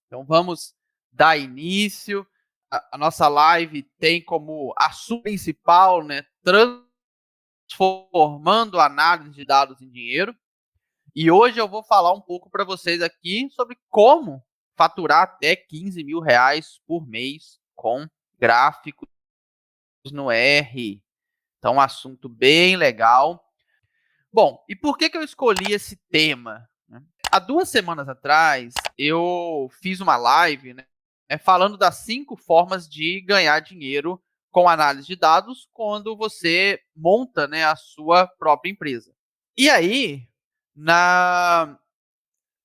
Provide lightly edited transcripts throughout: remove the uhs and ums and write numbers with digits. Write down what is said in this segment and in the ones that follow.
Então vamos dar início. A nossa live tem como assunto principal, né, transformando a análise de dados em dinheiro. E hoje eu vou falar um pouco para vocês aqui sobre como faturar até R$ 15.000 por mês com gráficos no R. Então, um assunto bem legal. Bom, e por que eu escolhi esse tema? Há 2 semanas atrás, eu fiz uma live, né, falando das 5 formas de ganhar dinheiro com análise de dados quando você monta, né, a sua própria empresa. E aí,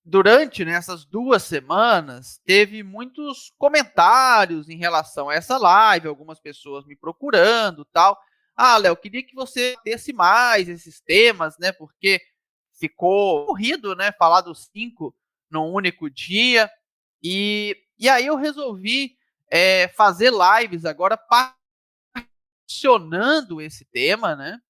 durante, né, essas 2 semanas, teve muitos comentários em relação a essa live, algumas pessoas me procurando, tal. Ah, Léo, queria que você desse mais esses temas, né? Porque ficou corrido, né? Falar dos 5 num único dia. E aí eu resolvi fazer lives agora particionando esse tema, né?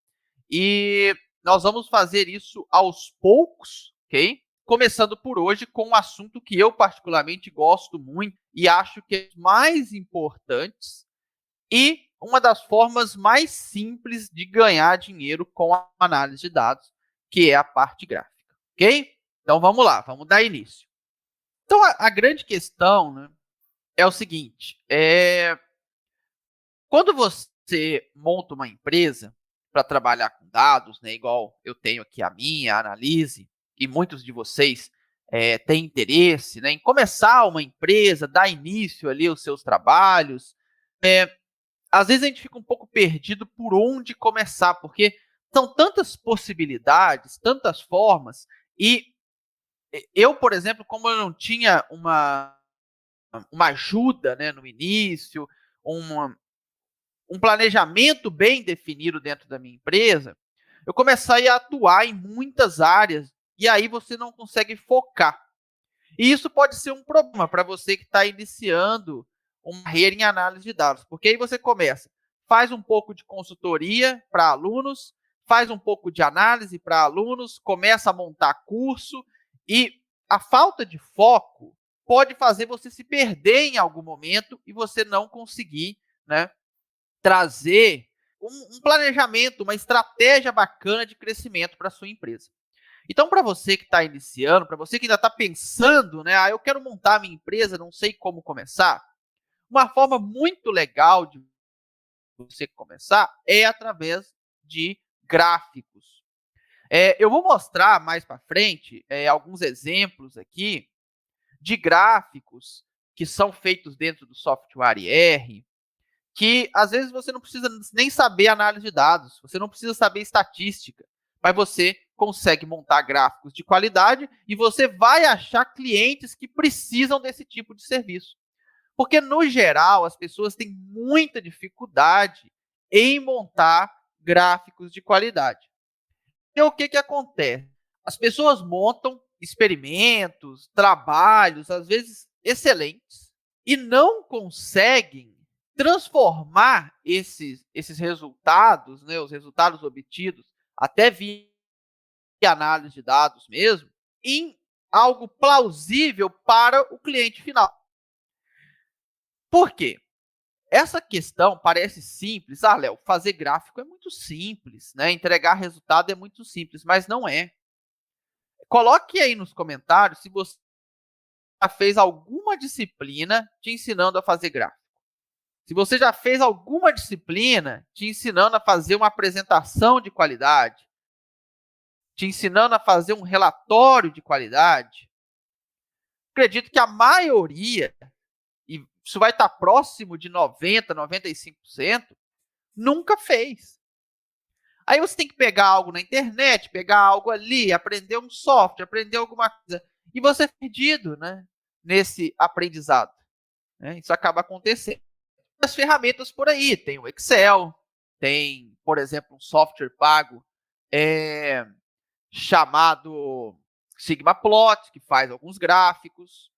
E nós vamos fazer isso aos poucos, ok? Começando por hoje com um assunto que eu particularmente gosto muito e acho que é mais importantes e uma das formas mais simples de ganhar dinheiro com a análise de dados, que é a parte gráfica, ok? Então vamos lá, vamos dar início. Então a grande questão, né, é o seguinte: quando você monta uma empresa para trabalhar com dados, né, igual eu tenho aqui a minha, a Analise, e muitos de vocês têm interesse, né, em começar uma empresa, dar início ali aos seus trabalhos, às vezes a gente fica um pouco perdido por onde começar, porque são tantas possibilidades, tantas formas, e eu, por exemplo, como eu não tinha uma ajuda, né, no início, um planejamento bem definido dentro da minha empresa, eu comecei a atuar em muitas áreas e aí você não consegue focar. E isso pode ser um problema para você que está iniciando uma carreira em análise de dados, porque aí você começa, faz um pouco de consultoria para alunos, faz um pouco de análise para alunos, começa a montar curso e a falta de foco pode fazer você se perder em algum momento e você não conseguir, né, trazer um planejamento, uma estratégia bacana de crescimento para a sua empresa. Então, para você que está iniciando, para você que ainda está pensando, né, eu quero montar minha empresa, não sei como começar, uma forma muito legal de você começar é através de gráficos. Eu vou mostrar mais para frente alguns exemplos aqui de gráficos que são feitos dentro do software R, que às vezes você não precisa nem saber análise de dados, você não precisa saber estatística, mas você consegue montar gráficos de qualidade e você vai achar clientes que precisam desse tipo de serviço. Porque, no geral, as pessoas têm muita dificuldade em montar gráficos de qualidade. Então, o que acontece? As pessoas montam experimentos, trabalhos, às vezes excelentes, e não conseguem transformar esses resultados, né, os resultados obtidos, até via análise de dados mesmo, em algo plausível para o cliente final. Por quê? Essa questão parece simples. Ah, Léo, fazer gráfico é muito simples, né? Entregar resultado é muito simples, mas não é. Coloque aí nos comentários se você já fez alguma disciplina te ensinando a fazer gráfico. Se você já fez alguma disciplina te ensinando a fazer uma apresentação de qualidade, te ensinando a fazer um relatório de qualidade, acredito que a maioria, e isso vai estar próximo de 90%, 95%, nunca fez. Aí você tem que pegar algo na internet, pegar algo ali, aprender um software, aprender alguma coisa, e você é perdido, né, nesse aprendizado. Né? Isso acaba acontecendo. As ferramentas por aí, tem o Excel, tem, por exemplo, um software pago chamado Sigmaplot, que faz alguns gráficos,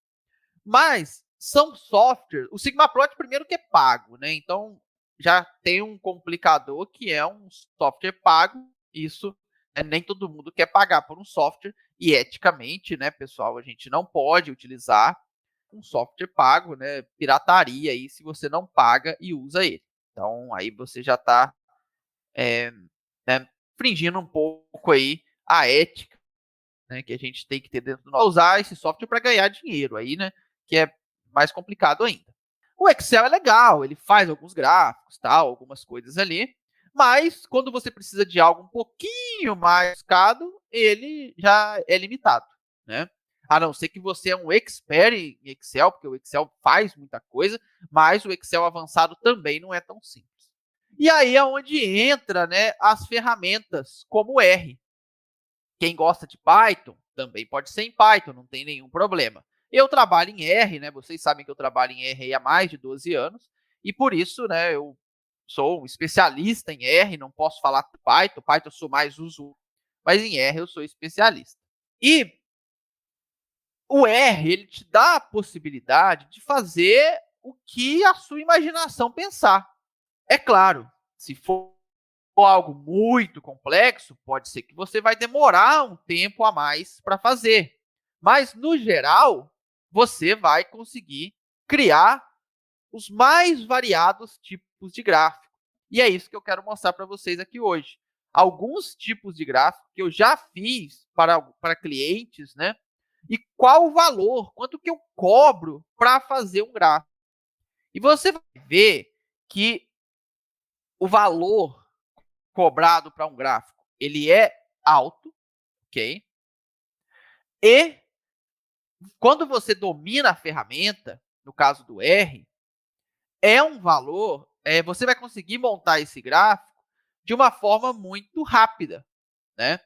mas são softwares, o Sigmaplot primeiro que é pago, né? Então já tem um complicador que é um software pago, isso nem todo mundo quer pagar por um software, e eticamente, né, pessoal, a gente não pode utilizar um software pago, né, pirataria aí se você não paga e usa ele. Então aí você já está né, infringindo um pouco aí a ética, né, que a gente tem que ter dentro do nosso usar esse software para ganhar dinheiro aí, né, que é mais complicado ainda. O Excel é legal, ele faz alguns gráficos, tal, algumas coisas ali, mas quando você precisa de algo um pouquinho mais rebuscado, ele já é limitado, né? A não ser que você é um expert em Excel, porque o Excel faz muita coisa, mas o Excel avançado também não é tão simples. E aí é onde entra, né, as ferramentas como o R. Quem gosta de Python também pode ser em Python, não tem nenhum problema. Eu trabalho em R, né? Vocês sabem que eu trabalho em R há mais de 12 anos, e por isso, né, eu sou um especialista em R, não posso falar Python, Python eu sou mais usuário, mas em R eu sou especialista. E o R, ele te dá a possibilidade de fazer o que a sua imaginação pensar. É claro, se for algo muito complexo, pode ser que você vai demorar um tempo a mais para fazer. Mas, no geral, você vai conseguir criar os mais variados tipos de gráfico. E é isso que eu quero mostrar para vocês aqui hoje. Alguns tipos de gráfico que eu já fiz para clientes, né? E qual o valor, quanto que eu cobro para fazer um gráfico. E você vai ver que o valor cobrado para um gráfico, ele é alto, ok? E quando você domina a ferramenta, no caso do R, é um valor, você vai conseguir montar esse gráfico de uma forma muito rápida, né?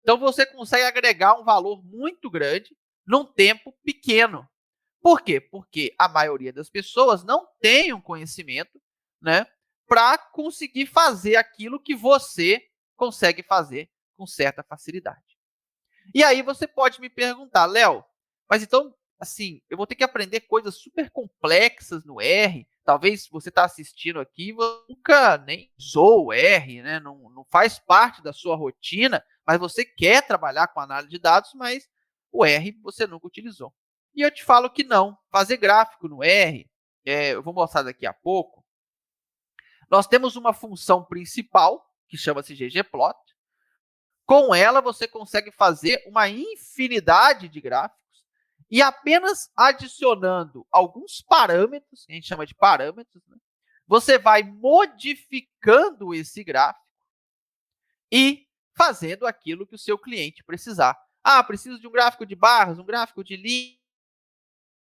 Então você consegue agregar um valor muito grande num tempo pequeno. Por quê? Porque a maioria das pessoas não tem um conhecimento, né, para conseguir fazer aquilo que você consegue fazer com certa facilidade. E aí você pode me perguntar, Léo, mas então, assim, eu vou ter que aprender coisas super complexas no R? Talvez você está assistindo aqui e nunca nem usou o R, né? Não faz parte da sua rotina, mas você quer trabalhar com análise de dados, mas o R você nunca utilizou. E eu te falo que não. Fazer gráfico no R, eu vou mostrar daqui a pouco, nós temos uma função principal, que chama-se ggplot. Com ela, você consegue fazer uma infinidade de gráficos e apenas adicionando alguns parâmetros, que a gente chama de parâmetros, né, você vai modificando esse gráfico e fazendo aquilo que o seu cliente precisar. Ah, preciso de um gráfico de barras, um gráfico de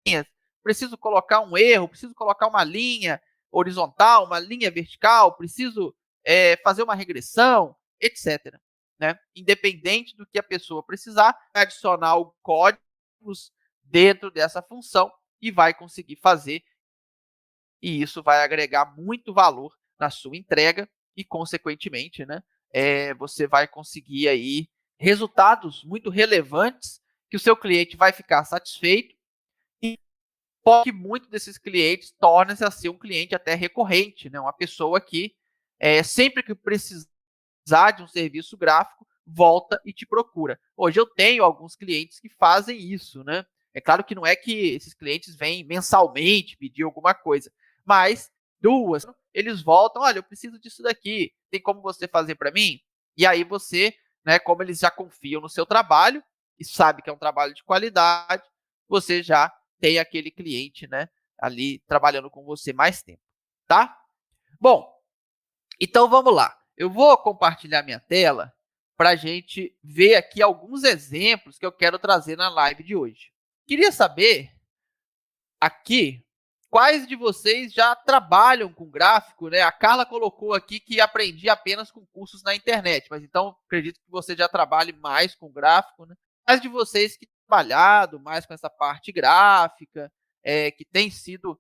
linhas, preciso colocar um erro, preciso colocar uma linha horizontal, uma linha vertical, preciso fazer uma regressão, etc. Né? Independente do que a pessoa precisar, adicionar o códigos dentro dessa função e vai conseguir fazer. E isso vai agregar muito valor na sua entrega e, consequentemente, né, você vai conseguir aí resultados muito relevantes que o seu cliente vai ficar satisfeito e pode que muitos desses clientes tornem-se a ser um cliente até recorrente, né, uma pessoa que sempre que precisar de um serviço gráfico, volta e te procura. Hoje eu tenho alguns clientes que fazem isso, né? É claro que não é que esses clientes vêm mensalmente pedir alguma coisa, mas eles voltam, olha, eu preciso disso daqui, tem como você fazer para mim? E aí você, né, como eles já confiam no seu trabalho e sabe que é um trabalho de qualidade, você já tem aquele cliente, né, ali trabalhando com você mais tempo, tá? Bom, então vamos lá. Eu vou compartilhar minha tela para a gente ver aqui alguns exemplos que eu quero trazer na live de hoje. Queria saber aqui quais de vocês já trabalham com gráfico, né? A Carla colocou aqui que aprendi apenas com cursos na internet, mas então acredito que você já trabalhe mais com gráfico, né? Quais de vocês que têm trabalhado mais com essa parte gráfica, que tem sido,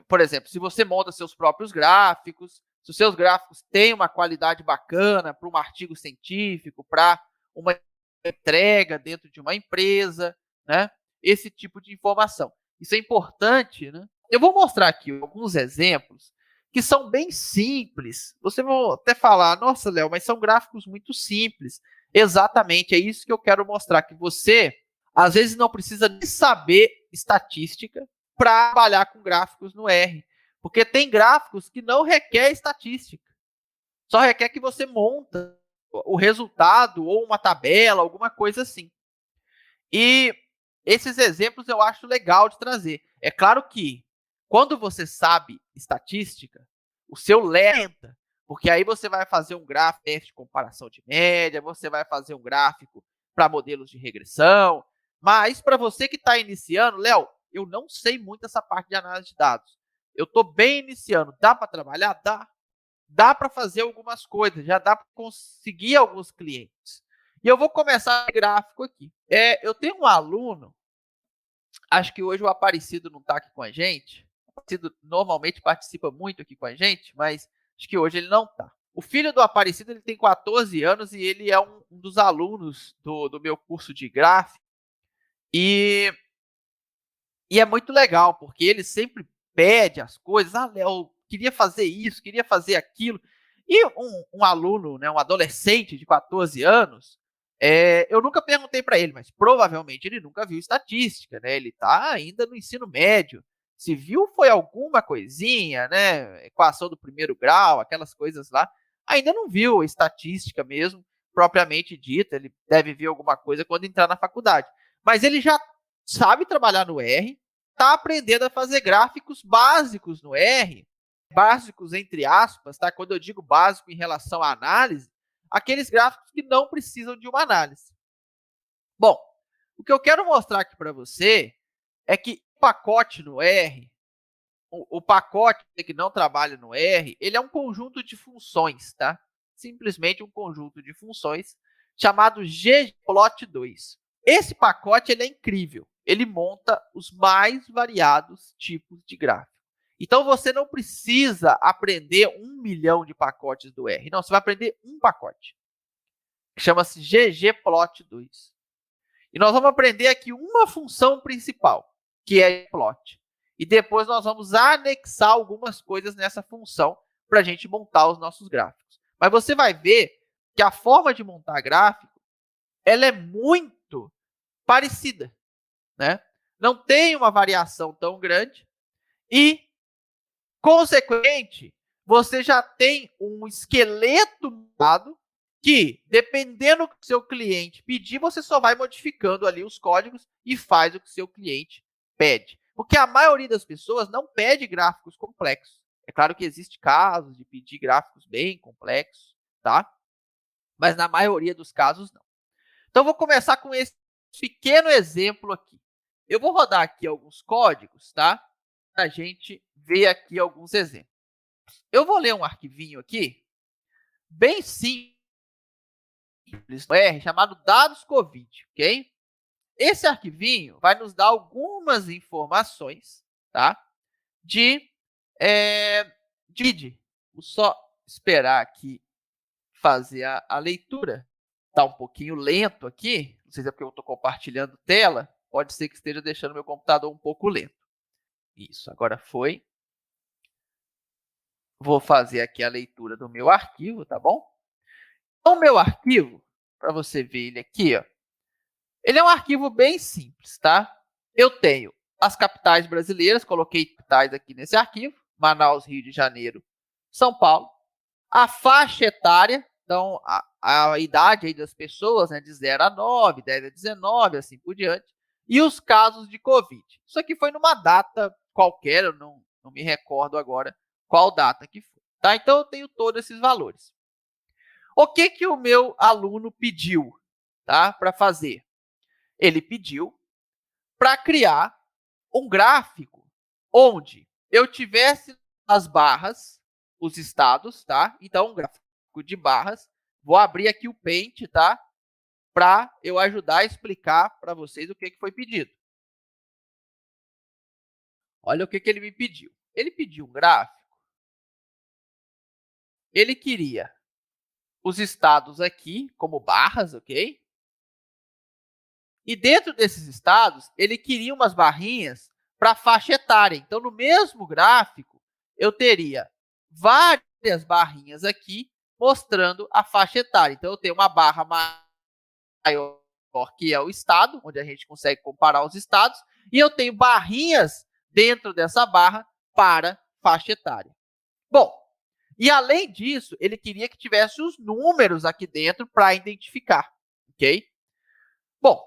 por exemplo, se você monta seus próprios gráficos, se os seus gráficos têm uma qualidade bacana para um artigo científico, para uma entrega dentro de uma empresa, né? Esse tipo de informação. Isso é importante, né? Eu vou mostrar aqui alguns exemplos que são bem simples. Você vai até falar, nossa, Léo, mas são gráficos muito simples. Exatamente, é isso que eu quero mostrar, que você, às vezes, não precisa nem saber estatística para trabalhar com gráficos no R. Porque tem gráficos que não requer estatística. Só requer que você monta o resultado ou uma tabela, alguma coisa assim. E esses exemplos eu acho legal de trazer. É claro que quando você sabe estatística, o seu lenta, porque aí você vai fazer um gráfico de comparação de média, você vai fazer um gráfico para modelos de regressão, mas para você que está iniciando, Léo, eu não sei muito essa parte de análise de dados. Eu estou bem iniciando, dá para trabalhar? Dá. Dá para fazer algumas coisas, já dá para conseguir alguns clientes. E eu vou começar o gráfico aqui. Eu tenho um aluno, acho que hoje o Aparecido não está aqui com a gente. O Aparecido normalmente participa muito aqui com a gente, mas acho que hoje ele não está. O filho do Aparecido ele tem 14 anos e ele é um dos alunos do meu curso de gráfico. E é muito legal, porque ele sempre pede as coisas. Ah, Léo, queria fazer isso, queria fazer aquilo. E um aluno, né, um adolescente de 14 anos, eu nunca perguntei para ele, mas provavelmente ele nunca viu estatística, né? Ele está ainda no ensino médio. Se viu, foi alguma coisinha, né? Equação do primeiro grau, aquelas coisas lá. Ainda não viu estatística mesmo, propriamente dita. Ele deve ver alguma coisa quando entrar na faculdade. Mas ele já sabe trabalhar no R, está aprendendo a fazer gráficos básicos no R, básicos entre aspas, tá? Quando eu digo básico em relação à análise, aqueles gráficos que não precisam de uma análise. Bom, o que eu quero mostrar aqui para você é que o pacote no R, o pacote que não trabalha no R, ele é um conjunto de funções, tá? Simplesmente um conjunto de funções chamado ggplot2. Esse pacote ele é incrível. Ele monta os mais variados tipos de gráfico. Então, você não precisa aprender 1 milhão de pacotes do R. Não, você vai aprender um pacote. Chama-se ggplot2. E nós vamos aprender aqui uma função principal, que é plot. E depois nós vamos anexar algumas coisas nessa função para a gente montar os nossos gráficos. Mas você vai ver que a forma de montar gráfico ela é muito parecida, né? Não tem uma variação tão grande e, consequente, você já tem um esqueleto montado que, dependendo do que o seu cliente pedir, você só vai modificando ali os códigos e faz o que o seu cliente pede. Porque a maioria das pessoas não pede gráficos complexos. É claro que existe casos de pedir gráficos bem complexos, tá? Mas na maioria dos casos, não. Então, vou começar com esse pequeno exemplo aqui. Eu vou rodar aqui alguns códigos, tá? Para a gente ver aqui alguns exemplos. Eu vou ler um arquivinho aqui, bem simples, no R, chamado dados Covid, ok? Esse arquivinho vai nos dar algumas informações, tá? De vídeo. Vou só esperar aqui fazer a leitura. Está um pouquinho lento aqui, não sei se é porque eu estou compartilhando tela, pode ser que esteja deixando meu computador um pouco lento. Isso, agora foi. Vou fazer aqui a leitura do meu arquivo, tá bom? Então, o meu arquivo, para você ver ele aqui, ó, ele é um arquivo bem simples, tá? Eu tenho as capitais brasileiras, coloquei capitais aqui nesse arquivo, Manaus, Rio de Janeiro, São Paulo. A faixa etária, então a idade aí das pessoas, né, de 0 a 9, 10 a 19, assim por diante. E os casos de Covid. Isso aqui foi numa data qualquer, eu não me recordo agora qual data que foi. Tá? Então, eu tenho todos esses valores. O que o meu aluno pediu, tá, para fazer? Ele pediu para criar um gráfico onde eu tivesse as barras, os estados, tá? Então, um gráfico de barras. Vou abrir aqui o Paint, tá? Para eu ajudar a explicar para vocês o que foi pedido. Olha o que ele me pediu. Ele pediu um gráfico. Ele queria os estados aqui como barras, ok? E dentro desses estados, ele queria umas barrinhas para faixa etária. Então, no mesmo gráfico, eu teria várias barrinhas aqui mostrando a faixa etária. Então, eu tenho uma barra maior, que é o estado, onde a gente consegue comparar os estados, E eu tenho barrinhas dentro dessa barra para faixa etária. Bom, e além disso, ele queria que tivesse os números aqui dentro para identificar, ok? Bom,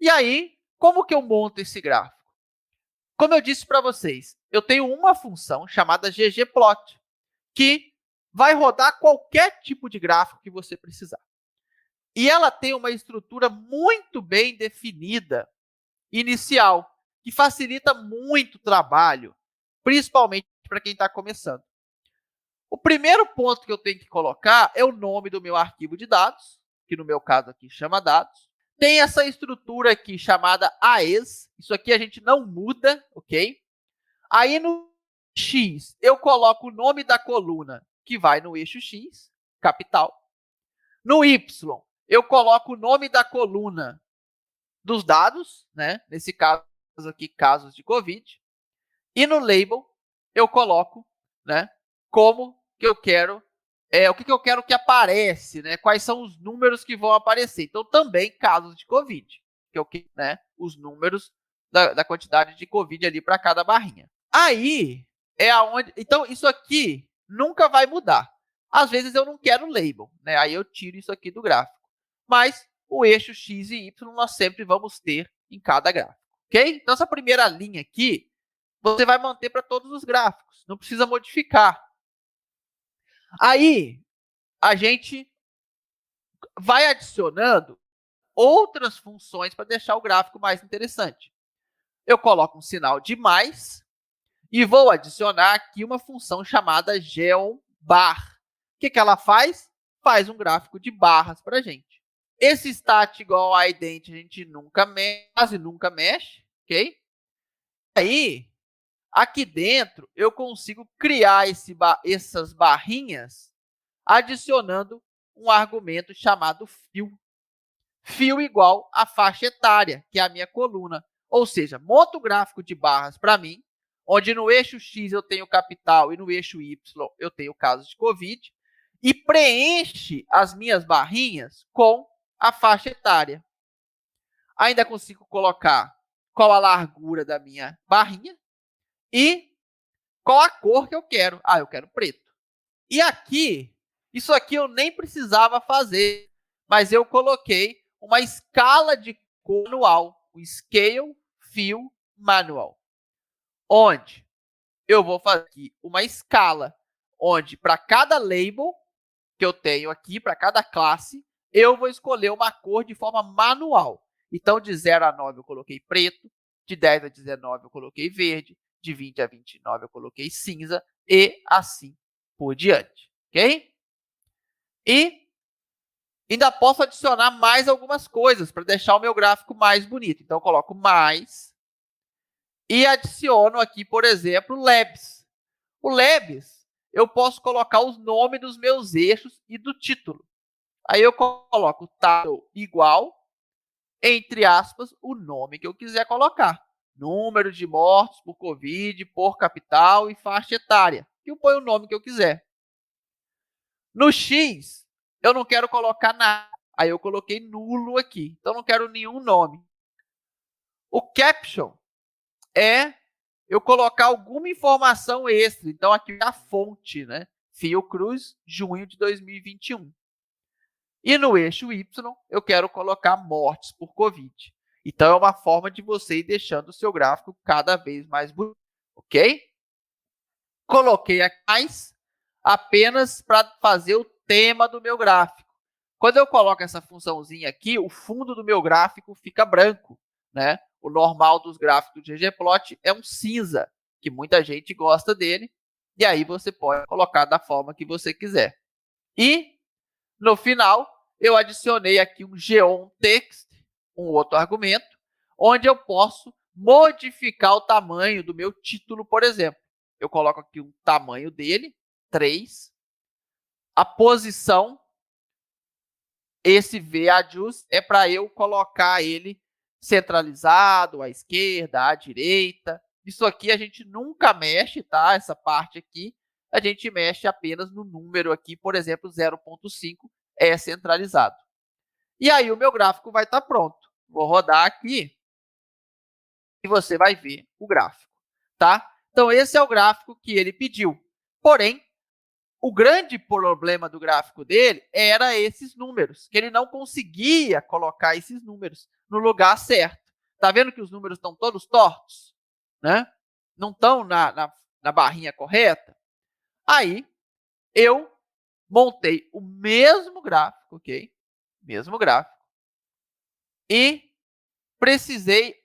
e aí, como que eu monto esse gráfico? Como eu disse para vocês, eu tenho uma função chamada ggplot, que vai rodar qualquer tipo de gráfico que você precisar. E ela tem uma estrutura muito bem definida, inicial, que facilita muito o trabalho, principalmente para quem está começando. O primeiro ponto que eu tenho que colocar é o nome do meu arquivo de dados, que no meu caso aqui chama dados. Tem essa estrutura aqui chamada AES, isso aqui a gente não muda, ok? Aí no X, eu coloco o nome da coluna que vai no eixo X, capital. No Y, eu coloco o nome da coluna dos dados, né? Nesse caso aqui, casos de COVID. E no label, eu coloco, né, como que eu quero, o que eu quero que aparece, né? Quais são os números que vão aparecer. Então, também casos de COVID, que eu quero, né, os números da quantidade de COVID ali para cada barrinha. Aí, é aonde... Então, isso aqui nunca vai mudar. Às vezes, eu não quero label, né? Aí, eu tiro isso aqui do gráfico. Mas, o eixo X e Y, nós sempre vamos ter em cada gráfico, ok? Então, essa primeira linha aqui, você vai manter para todos os gráficos. Não precisa modificar. Aí, a gente vai adicionando outras funções para deixar o gráfico mais interessante. Eu coloco um sinal de mais e vou adicionar aqui uma função chamada geonbar. O que ela faz? Faz um gráfico de barras para a gente. Esse stat igual a ident a gente quase nunca mexe, ok? Aí, aqui dentro, eu consigo criar essas barrinhas adicionando um argumento chamado fio. Fio igual a faixa etária, que é a minha coluna. Ou seja, monta o gráfico de barras para mim, onde no eixo X eu tenho capital e no eixo Y eu tenho casos de COVID, e preenche as minhas barrinhas com a faixa etária. Ainda consigo colocar qual a largura da minha barrinha e qual a cor que eu quero. Ah, eu quero preto. E aqui, isso aqui eu nem precisava fazer, mas eu coloquei uma escala de cor manual, o Scale Fill Manual, onde eu vou fazer aqui uma escala, onde para cada label que eu tenho aqui, para cada classe, eu vou escolher uma cor de forma manual. Então, de 0 a 9 eu coloquei preto, de 10 a 19 eu coloquei verde, de 20 a 29 eu coloquei cinza e assim por diante, ok? E ainda posso adicionar mais algumas coisas para deixar o meu gráfico mais bonito. Então, eu coloco mais e adiciono aqui, por exemplo, labs. O labs, eu posso colocar os nomes dos meus eixos e do título. Aí eu coloco title igual, entre aspas, o nome que eu quiser colocar. Número de mortos por COVID, por capital e faixa etária. E eu ponho o nome que eu quiser. No X, eu não quero colocar nada. Aí eu coloquei nulo aqui. Então, não quero nenhum nome. O caption é eu colocar alguma informação extra. Então, aqui é a fonte, né? Fiocruz, junho de 2021. E no eixo Y, eu quero colocar mortes por COVID. Então, é uma forma de você ir deixando o seu gráfico cada vez mais bonito, ok? Coloquei aqui mais apenas para fazer o tema do meu gráfico. Quando eu coloco essa funçãozinha aqui, o fundo do meu gráfico fica branco, né? O normal dos gráficos do ggplot é um cinza, que muita gente gosta dele, e aí você pode colocar da forma que você quiser. E, no final, eu adicionei aqui um geonText, um outro argumento, onde eu posso modificar o tamanho do meu título, por exemplo. Eu coloco aqui o tamanho dele, 3. A posição, esse V-adjust, é para eu colocar ele centralizado, à esquerda, à direita. Isso aqui a gente nunca mexe, tá? Essa parte aqui, a gente mexe apenas no número aqui, por exemplo, 0.5 é centralizado. E aí o meu gráfico vai estar pronto. Vou rodar aqui. e você vai ver o gráfico, tá? Então, esse é o gráfico que ele pediu. Porém, o grande problema do gráfico dele era esses números, que ele não conseguia colocar esses números no lugar certo. Tá vendo que os números estão todos tortos? Né? Não estão na barrinha correta? Aí, eu montei o mesmo gráfico, ok? Mesmo gráfico. E precisei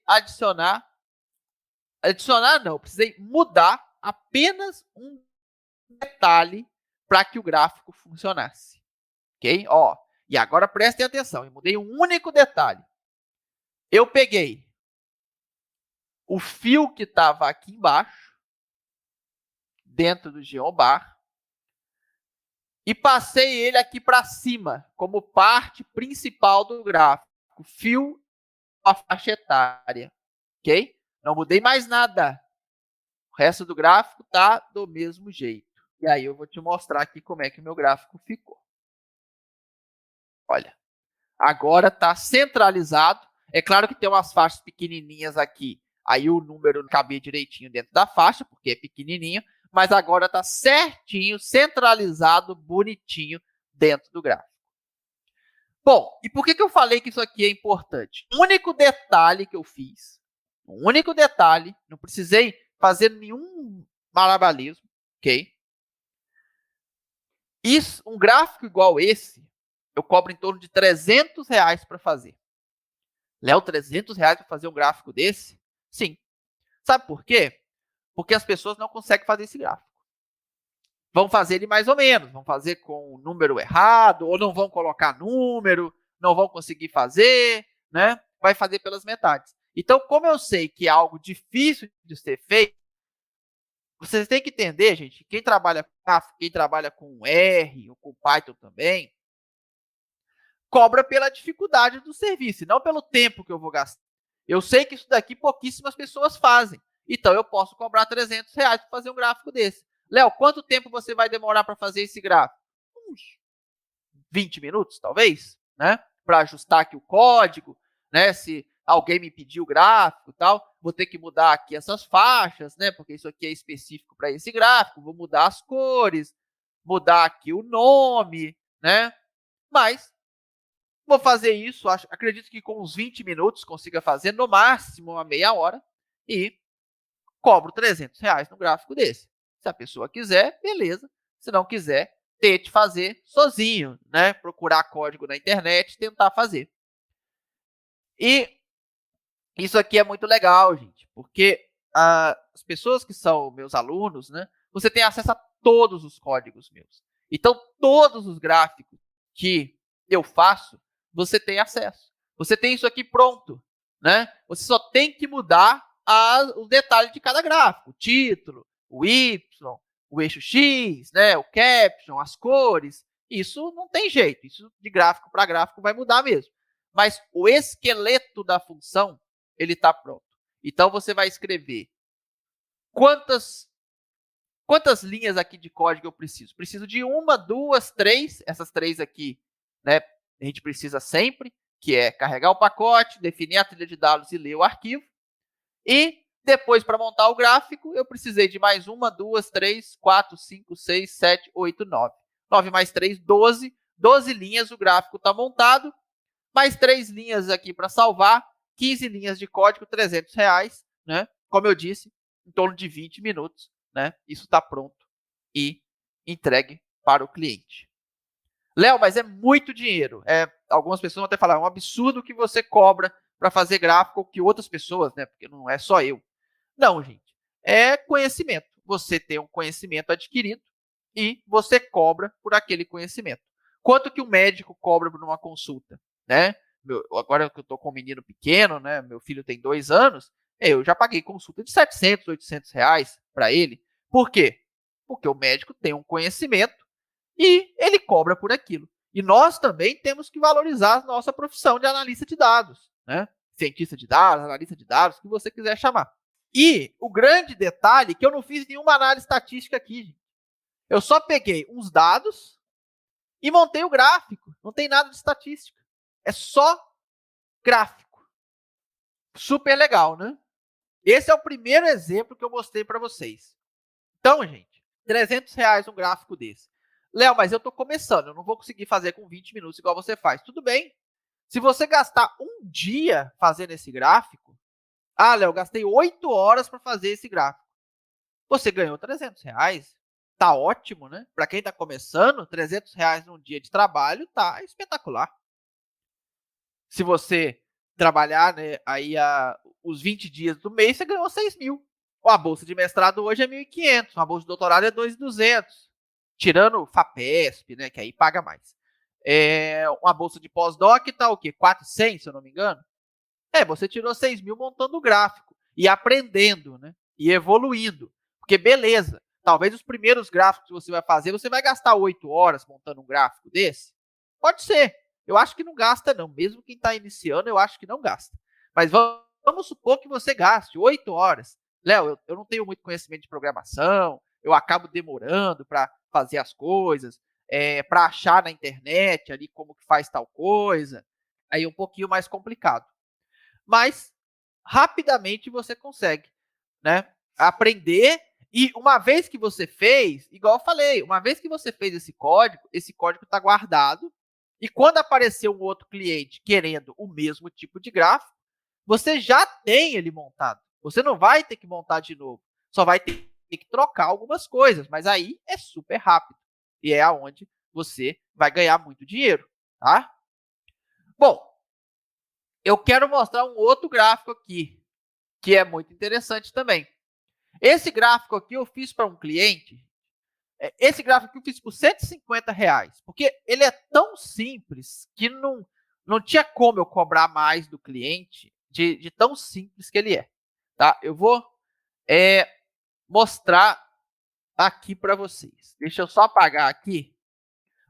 precisei mudar apenas um detalhe para que o gráfico funcionasse, ok? Ó, e agora prestem atenção, eu mudei um único detalhe. Eu peguei o fio que estava aqui embaixo, dentro do geobar, e passei ele aqui para cima, como parte principal do gráfico, fio a faixa etária, ok? Não mudei mais nada. O resto do gráfico está do mesmo jeito. E aí eu vou te mostrar aqui como é que o meu gráfico ficou. Olha, agora está centralizado. É claro que tem umas faixas pequenininhas aqui. Aí o número não cabia direitinho dentro da faixa, porque é pequenininho. Mas agora está certinho, centralizado, bonitinho dentro do gráfico. Bom, e por que eu falei que isso aqui é importante? O único detalhe que eu fiz, não precisei fazer nenhum malabarismo, ok? Um gráfico igual esse, eu cobro em torno de R$300 para fazer. Léo, R$300 para fazer um gráfico desse? Sim. Sabe por quê? Porque as pessoas não conseguem fazer esse gráfico. Vão fazer ele mais ou menos, vão fazer com o número errado, ou não vão colocar número, não vão conseguir fazer, né? Vai fazer pelas metades. Então, como eu sei que é algo difícil de ser feito, vocês têm que entender, gente, quem trabalha com gráfico, quem trabalha com R ou com Python também, cobra pela dificuldade do serviço, e não pelo tempo que eu vou gastar. Eu sei que isso daqui pouquíssimas pessoas fazem, então eu posso cobrar R$300 para fazer um gráfico desse. Léo, quanto tempo você vai demorar para fazer esse gráfico? Uns 20 minutos, talvez, né? Para ajustar aqui o código, né? Se alguém me pedir o gráfico e tal, vou ter que mudar aqui essas faixas, né? Porque isso aqui é específico para esse gráfico, vou mudar as cores, mudar aqui o nome, né? Mas vou fazer isso, acredito que com uns 20 minutos consiga fazer, no máximo uma meia hora, e cobro R$300 no gráfico desse. Se a pessoa quiser, beleza. Se não quiser, tente fazer sozinho, né? Procurar código na internet, tentar fazer. E isso aqui é muito legal, gente, porque as pessoas que são meus alunos, né? Você tem acesso a todos os códigos meus. Então, todos os gráficos que eu faço, você tem acesso. Você tem isso aqui pronto, né? Você só tem que mudar os detalhes de cada gráfico, o título, o Y, o eixo X, né? O caption, as cores. Isso não tem jeito. Isso de gráfico para gráfico vai mudar mesmo. Mas o esqueleto da função, ele está pronto. Então, você vai escrever quantas linhas aqui de código eu preciso? Preciso de uma, duas, três. Essas três aqui, né, a gente precisa sempre, que é carregar o pacote, definir a trilha de dados e ler o arquivo. E depois, para montar o gráfico, eu precisei de mais uma, duas, três, quatro, cinco, seis, sete, oito, 9. 9 mais 3, 12. 12 linhas, o gráfico está montado. Mais 3 linhas aqui para salvar. 15 linhas de código, R$300, né? Como eu disse, em torno de 20 minutos, né? Isso está pronto e entregue para o cliente. Léo, mas é muito dinheiro. Algumas pessoas vão até falar, é um absurdo que você cobra para fazer gráfico que outras pessoas, né? Porque não é só eu. Não, gente. É conhecimento. Você tem um conhecimento adquirido e você cobra por aquele conhecimento. Quanto que o médico cobra por uma consulta, né? Agora que eu estou com um menino pequeno, né? Meu filho tem 2 anos, eu já paguei consulta de R$700, R$800 para ele. Por quê? Porque o médico tem um conhecimento e ele cobra por aquilo. E nós também temos que valorizar a nossa profissão de analista de dados, né? Cientista de dados, analista de dados, o que você quiser chamar. E o grande detalhe é que eu não fiz nenhuma análise estatística aqui, gente. Eu só peguei uns dados e montei o gráfico. Não tem nada de estatística. É só gráfico. Super legal, né? esse é o primeiro exemplo que eu mostrei para vocês. Então, gente, R$ 300 um gráfico desse. Léo, mas eu estou começando, eu não vou conseguir fazer com 20 minutos igual você faz. Tudo bem. Se você gastar um dia fazendo esse gráfico, Léo, gastei 8 horas para fazer esse gráfico. Você ganhou R$ 300. Tá ótimo, né? Para quem está começando, R$ 300 num dia de trabalho tá espetacular. Se você trabalhar, né, aí os 20 dias do mês, você ganhou 6 mil. A bolsa de mestrado hoje é 1.500, uma bolsa de doutorado é 2.200. Tirando FAPESP, né, que aí paga mais. Uma bolsa de pós-doc tá o quê? 400, se eu não me engano? Você tirou 6 mil montando o gráfico e aprendendo, né? E evoluindo. Porque beleza, talvez os primeiros gráficos que você vai fazer, você vai gastar 8 horas montando um gráfico desse? Pode ser. Eu acho que não gasta, não. Mesmo quem está iniciando, eu acho que não gasta. Mas vamos supor que você gaste 8 horas. Léo, eu não tenho muito conhecimento de programação, eu acabo demorando para fazer as coisas, para achar na internet ali como que faz tal coisa. Aí é um pouquinho mais complicado. Mas rapidamente você consegue, né, aprender. E uma vez que você fez, igual eu falei, uma vez que você fez esse código está guardado. E quando aparecer um outro cliente querendo o mesmo tipo de gráfico, você já tem ele montado. Você não vai ter que montar de novo. Só vai ter que trocar algumas coisas, mas aí é super rápido. E é aonde você vai ganhar muito dinheiro, tá? Bom, eu quero mostrar um outro gráfico aqui, que é muito interessante também. Esse gráfico aqui eu fiz para um cliente. Esse gráfico aqui eu fiz por R$ 150, porque ele é tão simples que não tinha como eu cobrar mais do cliente de tão simples que ele é. Tá? Eu vou mostrar aqui para vocês. Deixa eu só apagar aqui.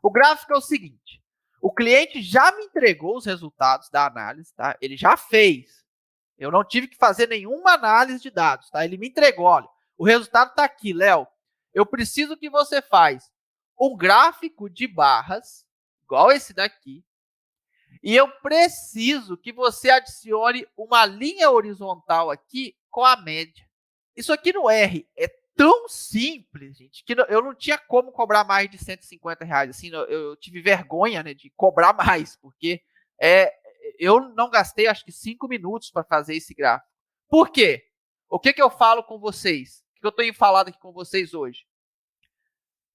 O gráfico é o seguinte. O cliente já me entregou os resultados da análise. Tá? Ele já fez. Eu não tive que fazer nenhuma análise de dados, tá? Ele me entregou, olha, o resultado está aqui, Léo. Eu preciso que você faz um gráfico de barras, igual esse daqui, e eu preciso que você adicione uma linha horizontal aqui com a média. Isso aqui no R é tão simples, gente, que eu não tinha como cobrar mais de R$ 150. Assim, eu tive vergonha, né, de cobrar mais, porque eu não gastei, acho que 5 minutos para fazer esse gráfico. Por quê? O que eu falo com vocês? O que eu tenho falado aqui com vocês hoje?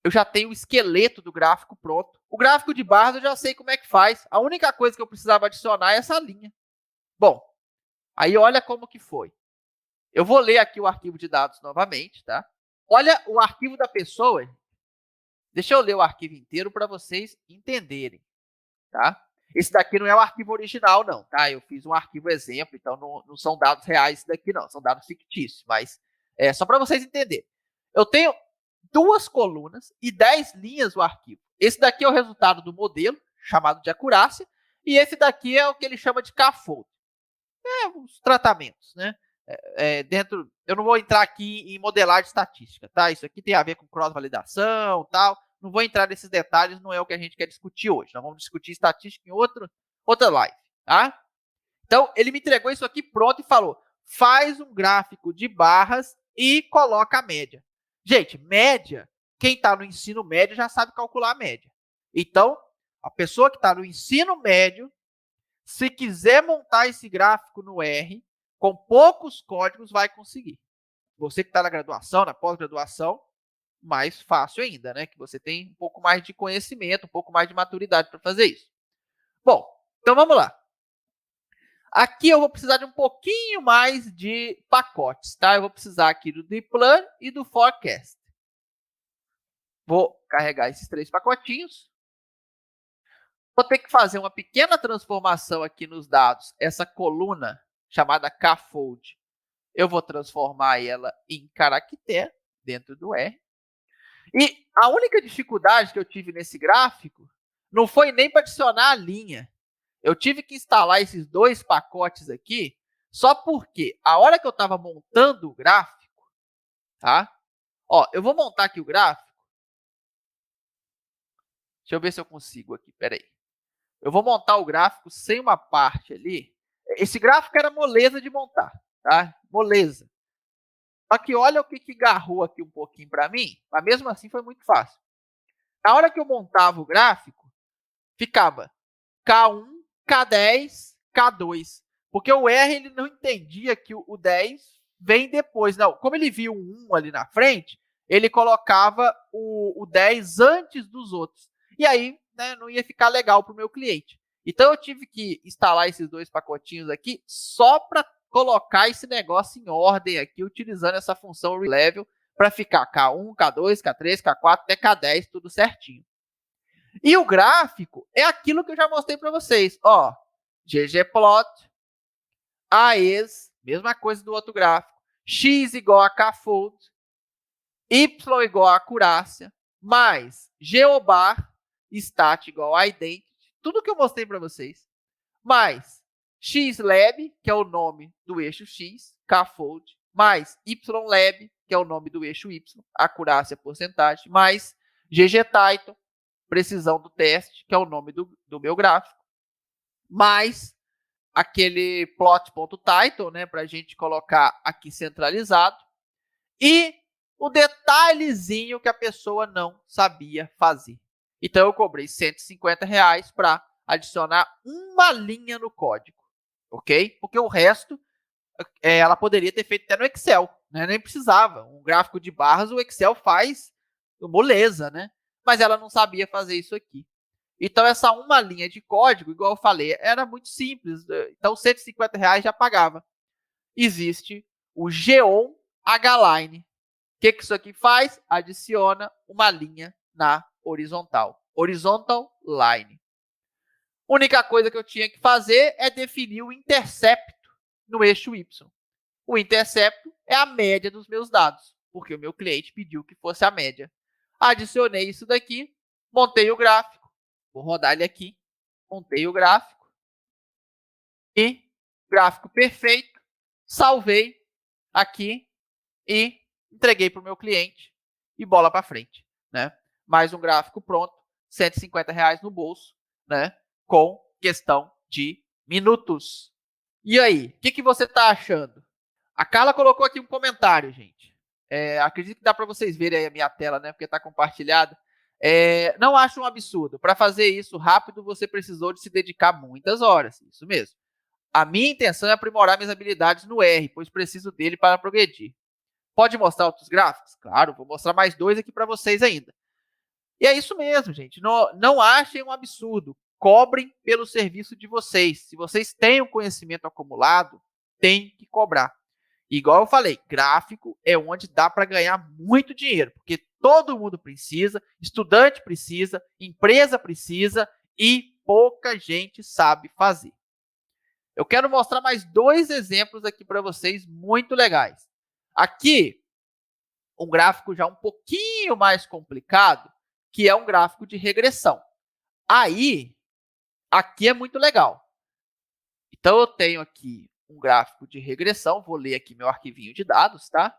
Eu já tenho o esqueleto do gráfico pronto. O gráfico de barras eu já sei como é que faz. A única coisa que eu precisava adicionar é essa linha. Bom, aí olha como que foi. Eu vou ler aqui o arquivo de dados novamente, tá? Olha o arquivo da pessoa. Deixa eu ler o arquivo inteiro para vocês entenderem, tá? Esse daqui não é o arquivo original, não, tá? Eu fiz um arquivo exemplo, então não são dados reais isso daqui, não. São dados fictícios, mas é só para vocês entenderem. Eu tenho 2 colunas e 10 linhas o arquivo. Esse daqui é o resultado do modelo, chamado de acurácia, e esse daqui é o que ele chama de K-fold. Os tratamentos, né? Eu não vou entrar aqui em modelagem estatística, tá? Isso aqui tem a ver com cross-validação, tal. Não vou entrar nesses detalhes, não é o que a gente quer discutir hoje. Nós vamos discutir estatística em outra live, tá? Então, ele me entregou isso aqui pronto e falou, faz um gráfico de barras e coloca a média. Gente, média, quem está no ensino médio já sabe calcular a média. Então, a pessoa que está no ensino médio, se quiser montar esse gráfico no R, com poucos códigos vai conseguir. Você que está na graduação, na pós-graduação, mais fácil ainda, né? Que você tem um pouco mais de conhecimento, um pouco mais de maturidade para fazer isso. Bom, então vamos lá. Aqui eu vou precisar de um pouquinho mais de pacotes, tá? Eu vou precisar aqui do dplan e do forecast. Vou carregar esses 3 pacotinhos. Vou ter que fazer uma pequena transformação aqui nos dados. Essa coluna chamada K-fold, eu vou transformar ela em caractere dentro do R. E a única dificuldade que eu tive nesse gráfico não foi nem para adicionar a linha. Eu tive que instalar esses 2 pacotes aqui, só porque a hora que eu estava montando o gráfico, tá? Ó, eu vou montar aqui o gráfico. Deixa eu ver se eu consigo aqui, peraí. Eu vou montar o gráfico sem uma parte ali. Esse gráfico era moleza de montar, tá? moleza. Só que olha o que garrou aqui um pouquinho para mim, mas mesmo assim foi muito fácil. Na hora que eu montava o gráfico, ficava K1, K10, K2. Porque o R ele não entendia que o 10 vem depois. Não, como ele viu um 1 ali na frente, ele colocava o 10 antes dos outros. E aí, né, não ia ficar legal para o meu cliente. Então, eu tive que instalar esses dois pacotinhos aqui só para colocar esse negócio em ordem aqui, utilizando essa função relevel para ficar K1, K2, K3, K4 até K10, tudo certinho. E o gráfico é aquilo que eu já mostrei para vocês. Ó, ggplot, AES, mesma coisa do outro gráfico. X igual a kfold, Y igual a acurácia, mais geobar, stat igual a identity, tudo que eu mostrei para vocês, mais xlab, que é o nome do eixo X, kfold, mais ylab, que é o nome do eixo Y, acurácia, porcentagem, mais ggtitle, precisão do teste, que é o nome do meu gráfico, mais aquele plot.title, né, para a gente colocar aqui centralizado, e o detalhezinho que a pessoa não sabia fazer. Então, eu cobrei R$150 para adicionar uma linha no código, ok? Porque o resto ela poderia ter feito até no Excel, né? Nem precisava. Um gráfico de barras, o Excel faz moleza, né? Mas ela não sabia fazer isso aqui. Então, essa uma linha de código, igual eu falei, era muito simples. Então, R$150 já pagava. Existe o Geon H-Line. O que isso aqui faz? Adiciona uma linha na horizontal. Horizontal Line. A única coisa que eu tinha que fazer é definir o intercepto no eixo Y. O intercepto é a média dos meus dados, porque o meu cliente pediu que fosse a média. Adicionei isso daqui, montei o gráfico. Vou rodar ele aqui. Montei o gráfico. E gráfico perfeito. Salvei aqui e entreguei para o meu cliente. E bola para frente, né? Mais um gráfico pronto. R$150 no bolso, né? Com questão de minutos. E aí, o que você está achando? A Carla colocou aqui um comentário, gente. Acredito que dá para vocês verem aí a minha tela, né? Porque está compartilhado. Não acho um absurdo. Para fazer isso rápido, você precisou de se dedicar muitas horas. Isso mesmo. A minha intenção é aprimorar minhas habilidades no R, pois preciso dele para progredir. Pode mostrar outros gráficos? Claro, vou mostrar mais dois aqui para vocês ainda. E é isso mesmo, gente. Não achem um absurdo. Cobrem pelo serviço de vocês. Se vocês têm um conhecimento acumulado, tem que cobrar. Igual eu falei, gráfico é onde dá para ganhar muito dinheiro, porque todo mundo precisa, estudante precisa, empresa precisa e pouca gente sabe fazer. Eu quero mostrar mais dois exemplos aqui para vocês muito legais. Aqui, um gráfico já um pouquinho mais complicado, que é um gráfico de regressão. Aí, aqui é muito legal. Então, eu tenho aqui um gráfico de regressão. Vou ler aqui meu arquivinho de dados, tá?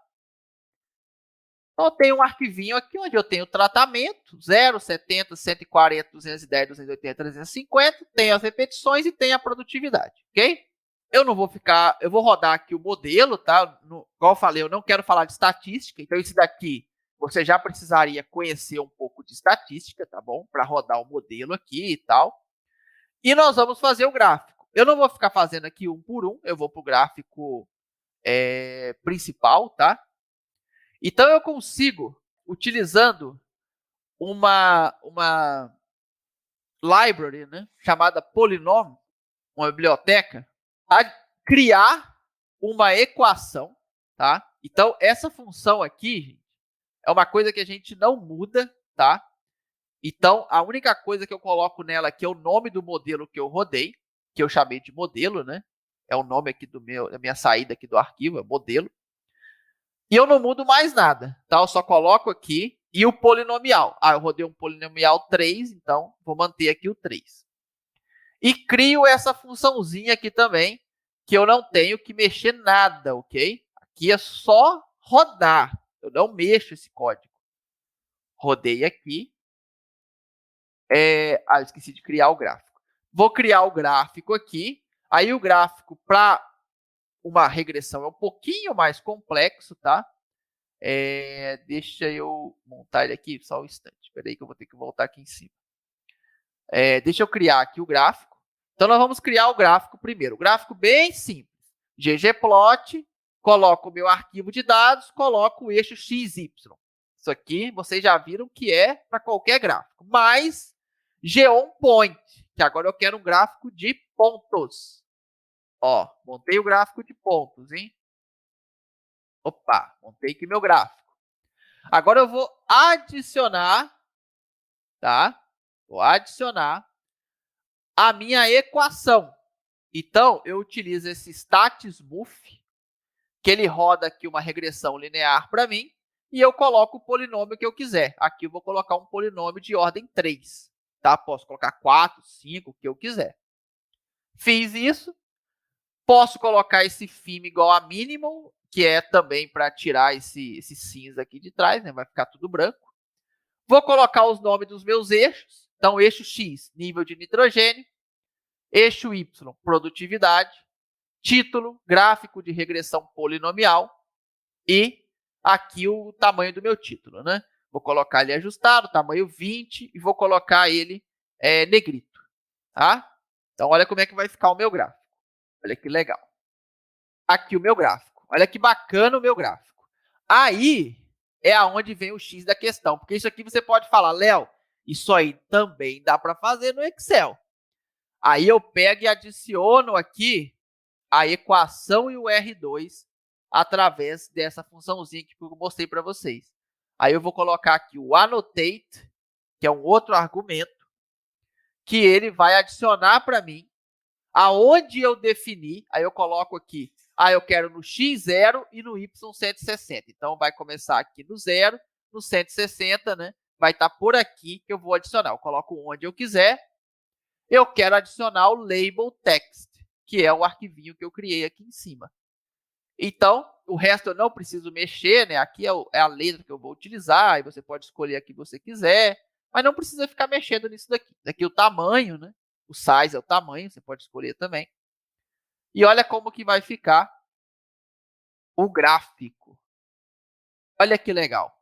Então, eu tenho um arquivinho aqui onde eu tenho o tratamento, 0, 70, 140, 210, 280, 350. Tem as repetições e tem a produtividade, ok? Eu não vou ficar... Eu vou rodar aqui o modelo, tá? Igual eu falei, eu não quero falar de estatística. Então, isso daqui você já precisaria conhecer um pouco de estatística, tá bom? Para rodar o modelo aqui e tal. E nós vamos fazer o gráfico. Eu não vou ficar fazendo aqui um por um. Eu vou para o gráfico principal, tá? Então, eu consigo, utilizando uma library, né, chamada Polynom, uma biblioteca, criar uma equação, tá? Então, essa função aqui, gente, é uma coisa que a gente não muda, tá? Então, a única coisa que eu coloco nela aqui é o nome do modelo que eu rodei, que eu chamei de modelo, né? É o nome aqui da minha saída aqui do arquivo, é modelo. E eu não mudo mais nada, tá? Eu só coloco aqui e o polinomial. Eu rodei um polinomial 3, então vou manter aqui o 3. E crio essa funçãozinha aqui também, que eu não tenho que mexer nada, ok? Aqui é só rodar. Eu não mexo esse código. Rodei aqui. Eu esqueci de criar o gráfico. Vou criar o gráfico aqui. Aí o gráfico, para uma regressão é um pouquinho mais complexo, tá? Deixa eu montar ele aqui, só um instante. Espera aí que eu vou ter que voltar aqui em cima. Deixa eu criar aqui o gráfico. Então, nós vamos criar o gráfico primeiro. O gráfico bem simples. ggplot, coloco o meu arquivo de dados, coloco o eixo XY. Isso aqui, vocês já viram que é para qualquer gráfico. Mas, geonPoint, que agora eu quero um gráfico de pontos. Ó, montei o gráfico de pontos, hein? Opa, montei aqui meu gráfico. Agora eu vou adicionar, tá? Vou adicionar a minha equação. Então, eu utilizo esse statsmove, que ele roda aqui uma regressão linear para mim, e eu coloco o polinômio que eu quiser. Aqui eu vou colocar um polinômio de ordem 3, tá? Posso colocar 4, 5, o que eu quiser. Fiz isso. Posso colocar esse FIM igual a minimal, que é também para tirar esse cinza aqui de trás, né? Vai ficar tudo branco. Vou colocar os nomes dos meus eixos. Então, eixo X, nível de nitrogênio. Eixo Y, produtividade. Título, gráfico de regressão polinomial. E aqui o tamanho do meu título, né? Vou colocar ele ajustado, tamanho 20, e vou colocar ele negrito, tá? Então, olha como é que vai ficar o meu gráfico. Olha que legal. Aqui o meu gráfico. Olha que bacana o meu gráfico. Aí é aonde vem o X da questão, porque isso aqui você pode falar, Léo, isso aí também dá para fazer no Excel. Aí eu pego e adiciono aqui a equação e o R2 através dessa funçãozinha que eu mostrei para vocês. Aí eu vou colocar aqui o annotate, que é um outro argumento, que ele vai adicionar para mim aonde eu definir. Aí eu coloco aqui, eu quero no x0 e no y160. Então, vai começar aqui no 0, no 160, né? Vai estar por aqui que eu vou adicionar. Eu coloco onde eu quiser. Eu quero adicionar o label text, que é o arquivinho que eu criei aqui em cima. Então, o resto eu não preciso mexer, né? Aqui é a letra que eu vou utilizar, e você pode escolher a que você quiser, mas não precisa ficar mexendo nisso daqui. Daqui o tamanho, né? O size é o tamanho, você pode escolher também. E olha como que vai ficar o gráfico. Olha que legal.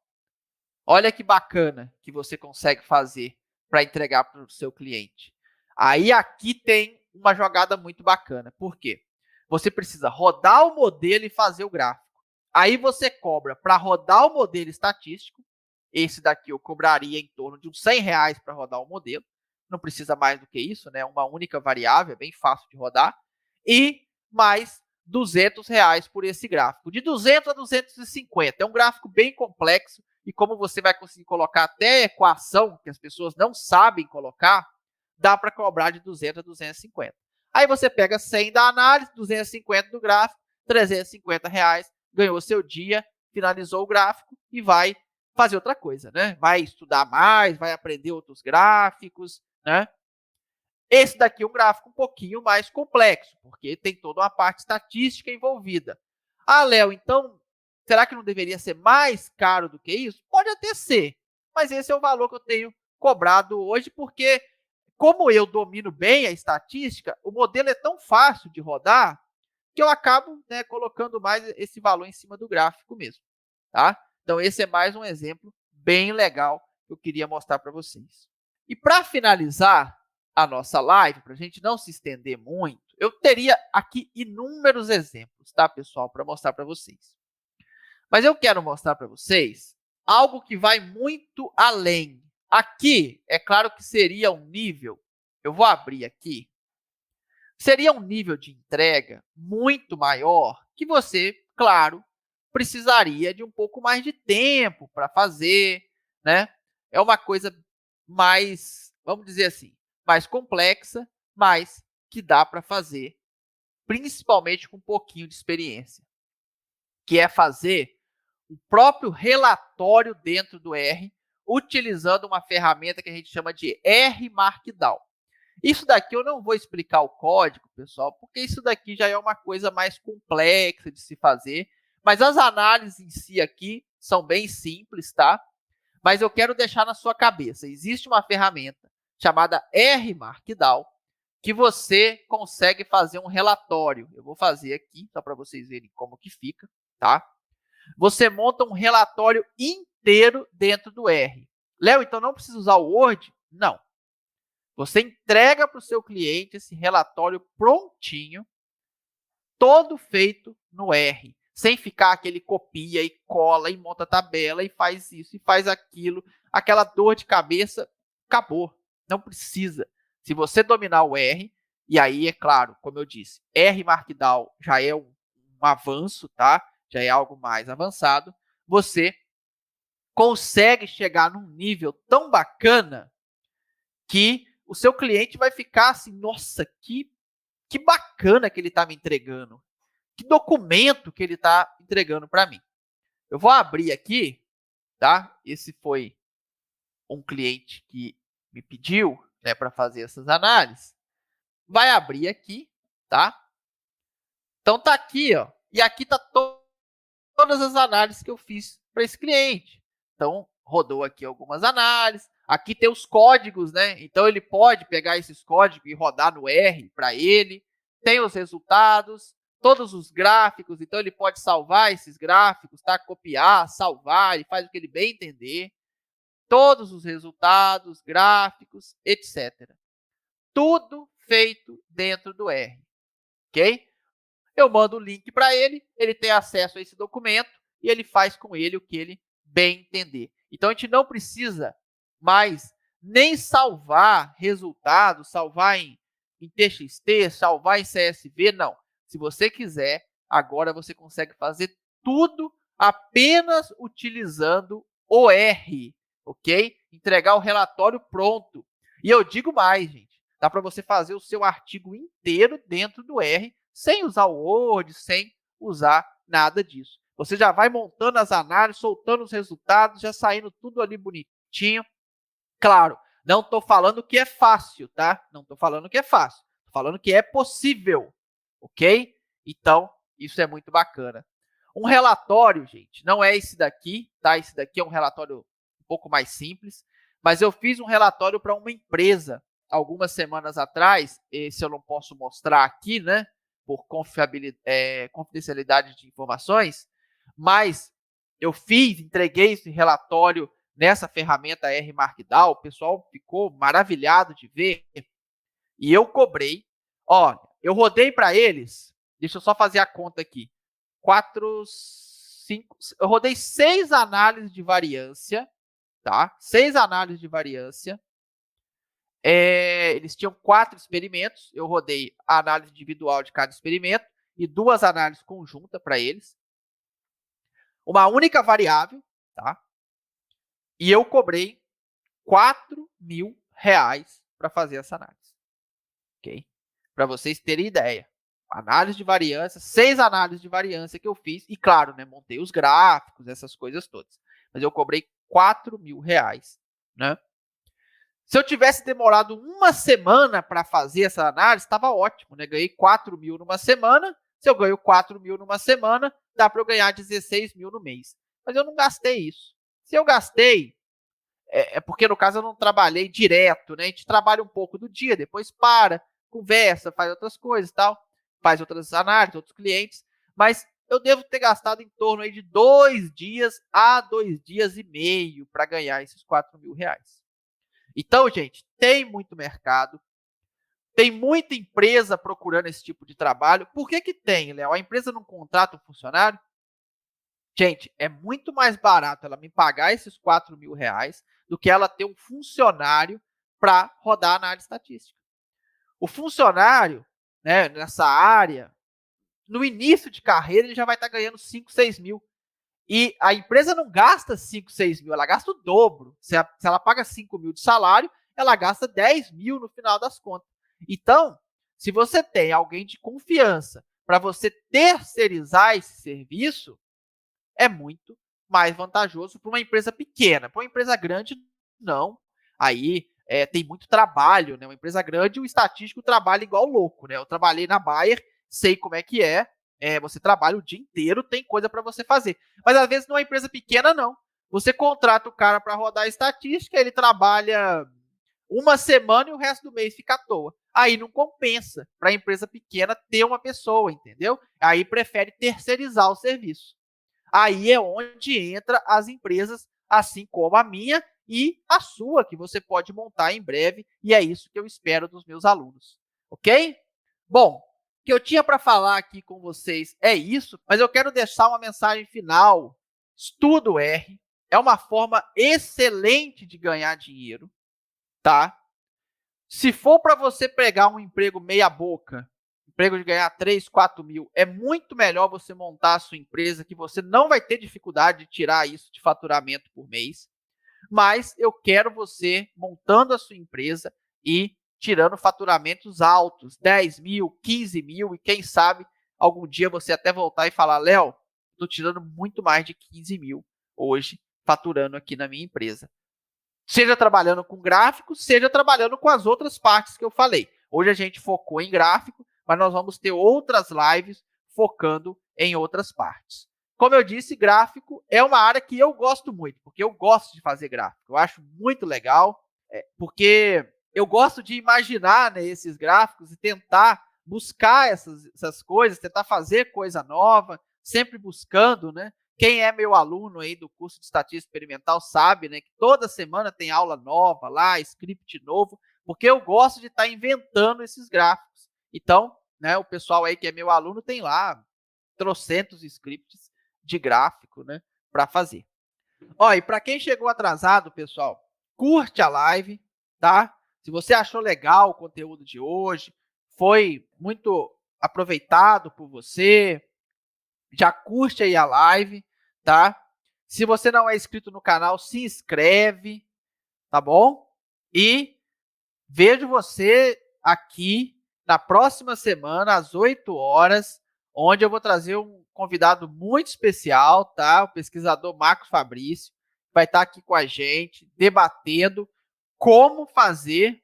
Olha que bacana que você consegue fazer para entregar para o seu cliente. Aí aqui tem uma jogada muito bacana. Por quê? Você precisa rodar o modelo e fazer o gráfico. Aí você cobra para rodar o modelo estatístico. Esse daqui eu cobraria em torno de uns R$100 para rodar o modelo. Não precisa mais do que isso, né? Uma única variável, é bem fácil de rodar. E mais R$200 por esse gráfico. De 200 a 250. É um gráfico bem complexo. E como você vai conseguir colocar até equação, que as pessoas não sabem colocar, dá para cobrar de 200 a 250. Aí você pega 100 da análise, 250 do gráfico, R$350, ganhou seu dia, finalizou o gráfico e vai fazer outra coisa, né? Vai estudar mais, vai aprender outros gráficos, né? Esse daqui é um gráfico um pouquinho mais complexo, porque tem toda uma parte estatística envolvida. Léo, então, será que não deveria ser mais caro do que isso? Pode até ser, mas esse é o valor que eu tenho cobrado hoje, porque como eu domino bem a estatística, o modelo é tão fácil de rodar que eu acabo, né, colocando mais esse valor em cima do gráfico mesmo, tá? Então, esse é mais um exemplo bem legal que eu queria mostrar para vocês. E para finalizar a nossa live, para a gente não se estender muito, eu teria aqui inúmeros exemplos, tá, pessoal, para mostrar para vocês. Mas eu quero mostrar para vocês algo que vai muito além. Aqui, é claro que seria um nível, eu vou abrir aqui, seria um nível de entrega muito maior que você, claro, precisaria de um pouco mais de tempo para fazer, né? É uma coisa mais, vamos dizer assim, mais complexa, mas que dá para fazer, principalmente com um pouquinho de experiência, que é fazer o próprio relatório dentro do R, utilizando uma ferramenta que a gente chama de R Markdown. Isso daqui eu não vou explicar o código, pessoal, porque isso daqui já é uma coisa mais complexa de se fazer, mas as análises em si aqui são bem simples, tá? Mas eu quero deixar na sua cabeça, existe uma ferramenta chamada R Markdown, que você consegue fazer um relatório. Eu vou fazer aqui, só para vocês verem como que fica, tá? Você monta um relatório inteiro dentro do R. Léo, então não precisa usar o Word? Não. Você entrega para o seu cliente esse relatório prontinho, todo feito no R, sem ficar aquele copia e cola e monta tabela e faz isso e faz aquilo, aquela dor de cabeça, acabou, não precisa. Se você dominar o R, e aí, é claro, como eu disse, R Markdown já é um avanço, tá? Já é algo mais avançado, você consegue chegar num nível tão bacana que o seu cliente vai ficar assim, nossa, que bacana que ele está me entregando. Que documento que ele está entregando para mim. Eu vou abrir aqui, tá? Esse foi um cliente que me pediu, né, para fazer essas análises. Vai abrir aqui, tá? Então tá aqui, ó. E aqui tá todas as análises que eu fiz para esse cliente. Então rodou aqui algumas análises. Aqui tem os códigos, né? Então ele pode pegar esses códigos e rodar no R para ele. Tem os resultados, todos os gráficos, então ele pode salvar esses gráficos, tá? Copiar, salvar, ele faz o que ele bem entender. Todos os resultados, gráficos, etc. Tudo feito dentro do R, ok? Eu mando o link para ele tem acesso a esse documento e ele faz com ele o que ele bem entender. Então, a gente não precisa mais nem salvar resultados, salvar em TXT, salvar em CSV, não. Se você quiser, agora você consegue fazer tudo apenas utilizando o R, ok? Entregar o relatório pronto. E eu digo mais, gente, dá para você fazer o seu artigo inteiro dentro do R, sem usar o Word, sem usar nada disso. Você já vai montando as análises, soltando os resultados, já saindo tudo ali bonitinho. Claro, não estou falando que é fácil, tá? Não estou falando que é fácil. Estou falando que é possível, ok? Então, isso é muito bacana. Um relatório, gente, não é esse daqui, tá? Esse daqui é um relatório um pouco mais simples, mas eu fiz um relatório para uma empresa algumas semanas atrás. Esse eu não posso mostrar aqui, né? Por confidencialidade de informações, mas eu entreguei esse relatório nessa ferramenta R Markdown, o pessoal ficou maravilhado de ver, e eu cobrei, ó, eu rodei para eles, deixa eu só fazer a conta aqui, 4, 5, eu rodei 6 análises de variância, tá? 6 análises de variância, eles tinham 4 experimentos, eu rodei a análise individual de cada experimento e 2 análises conjuntas para eles. Uma única variável, tá? E eu cobrei R$4.000 para fazer essa análise, ok? Para vocês terem ideia. Análise de variância, 6 análises de variância que eu fiz, e claro, né, montei os gráficos, essas coisas todas. Mas eu cobrei R$4.000, né? Se eu tivesse demorado uma semana para fazer essa análise, estava ótimo, né? Ganhei 4.000 numa semana. Se eu ganho 4.000 numa semana, dá para eu ganhar 16.000 no mês. Mas eu não gastei isso. Se eu gastei, é porque no caso eu não trabalhei direto, né? A gente trabalha um pouco do dia, depois para, conversa, faz outras coisas e tal, faz outras análises, outros clientes. Mas eu devo ter gastado em torno aí de 2 dias a 2 dias e meio para ganhar esses R$4.000. Então, gente, tem muito mercado, tem muita empresa procurando esse tipo de trabalho. Por que que tem, Léo? A empresa não contrata um funcionário? Gente, é muito mais barato ela me pagar esses R$4.000 do que ela ter um funcionário para rodar a análise estatística. O funcionário, né, nessa área, no início de carreira, ele já vai estar ganhando 5, 6 mil. E a empresa não gasta 5, 6 mil, ela gasta o dobro. Se ela paga 5 mil de salário, ela gasta 10 mil no final das contas. Então, se você tem alguém de confiança para você terceirizar esse serviço, é muito mais vantajoso para uma empresa pequena. Para uma empresa grande, não. Aí tem muito trabalho, né? Uma empresa grande, o estatístico trabalha igual louco, né? Eu trabalhei na Bayer, sei como é que é. Você trabalha o dia inteiro, tem coisa para você fazer. Mas às vezes numa empresa pequena, não. Você contrata o cara para rodar a estatística, ele trabalha uma semana e o resto do mês fica à toa. aí não compensa para a empresa pequena ter uma pessoa, entendeu? Aí prefere terceirizar o serviço. Aí é onde entra as empresas, assim como a minha e a sua, que você pode montar em breve, e é isso que eu espero dos meus alunos, ok? Bom, o que eu tinha para falar aqui com vocês é isso, mas eu quero deixar uma mensagem final. Estudo R é uma forma excelente de ganhar dinheiro, tá? Se for para você pegar um emprego meia boca, emprego de ganhar 3, 4 mil, é muito melhor você montar a sua empresa, que você não vai ter dificuldade de tirar isso de faturamento por mês. Mas eu quero você montando a sua empresa e tirando faturamentos altos, 10 mil, 15 mil, e quem sabe algum dia você até voltar e falar, Léo, estou tirando muito mais de 15 mil hoje faturando aqui na minha empresa. Seja trabalhando com gráfico, seja trabalhando com as outras partes que eu falei. Hoje a gente focou em gráfico, mas nós vamos ter outras lives focando em outras partes. Como eu disse, gráfico é uma área que eu gosto muito, porque eu gosto de fazer gráfico. Eu acho muito legal, porque eu gosto de imaginar, né, esses gráficos e tentar buscar essas coisas, tentar fazer coisa nova, sempre buscando, né? Quem é meu aluno aí do curso de Estatística Experimental sabe, né, que toda semana tem aula nova lá, script novo, porque eu gosto de estar inventando esses gráficos. Então, né, o pessoal aí que é meu aluno tem lá trocentos scripts de gráfico, né, para fazer. Ó, e para quem chegou atrasado, pessoal, curte a live, tá? Se você achou legal o conteúdo de hoje, foi muito aproveitado por você, já curte aí a live, tá? Se você não é inscrito no canal, se inscreve, tá bom? E vejo você aqui na próxima semana, às 8 horas, onde eu vou trazer um convidado muito especial, tá? O pesquisador Marcos Fabrício vai estar aqui com a gente, debatendo como fazer,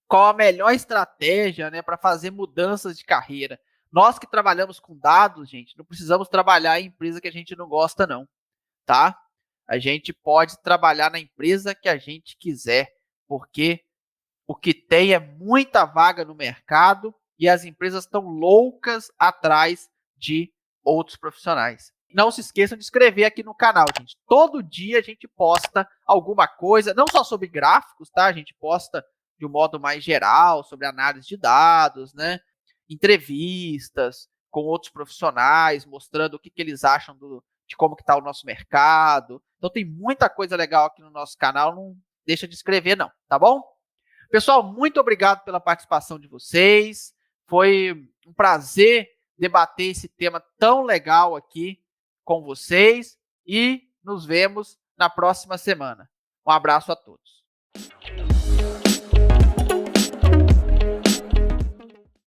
qual a melhor estratégia, né, para fazer mudanças de carreira. Nós que trabalhamos com dados, gente, não precisamos trabalhar em empresa que a gente não gosta, não, tá? A gente pode trabalhar na empresa que a gente quiser, porque o que tem é muita vaga no mercado e as empresas estão loucas atrás de outros profissionais. Não se esqueçam de inscrever aqui no canal, gente. Todo dia a gente posta alguma coisa, não só sobre gráficos, tá? A gente posta de um modo mais geral, sobre análise de dados, né? Entrevistas com outros profissionais, mostrando o que eles acham de como que está o nosso mercado. Então tem muita coisa legal aqui no nosso canal, não deixa de inscrever não, tá bom? Pessoal, muito obrigado pela participação de vocês. Foi um prazer debater esse tema tão legal aqui com vocês e nos vemos na próxima semana. Um abraço a todos.